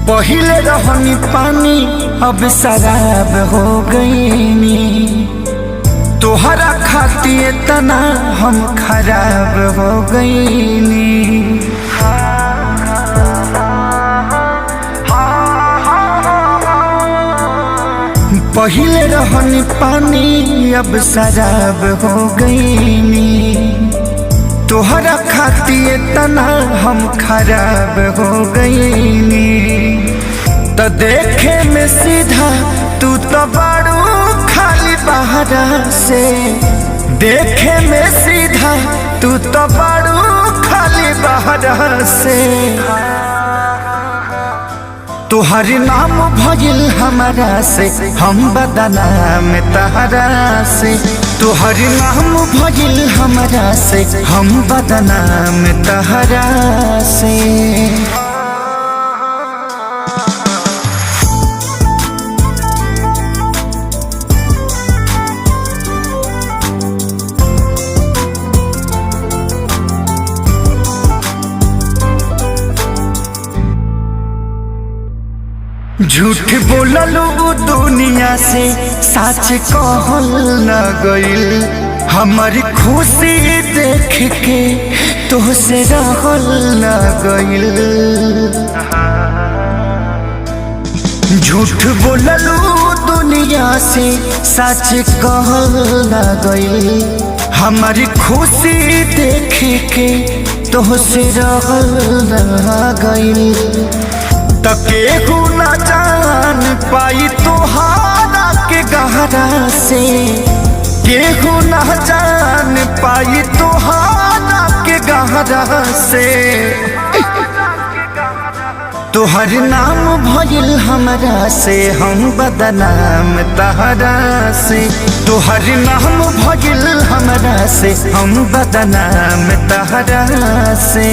पहिले रहनी पानी अब शराब हो गईनी। तोहरा खातिर तना हम खराब हो गईनी। पहिले रहनी पानी अब शराब हो गईनी। तोहरा खातिर तना हम खराब हो गईनी। तो देखे में सीधा तू तो बड़ू खाली बहरा से। देखे में सीधा तू तो बड़ू खाली बहरा से। तुहर नाम भइल हमारा से हम बदनाम तहरा से। तुहर नाम भइल हमारा से हम बदनाम तहरा से। झूठ बोललू दुनिया से सच कहल न गइल। हमारी खुशी देख के तोहसे रहल न गइल। झूठ बोललू दुनिया से सच कहल न गइल। हमारी खुशी देख के तोहसे रहल न गइल। केहू न जान पाई तोहारा के गहरा से। केहू न जान पाई तोहारा के गहरा से। तोहर नाम भइल हमरा से हम बदनाम तहरा से। तोहर नाम भइल हमरा से हम बदनाम तहरा से।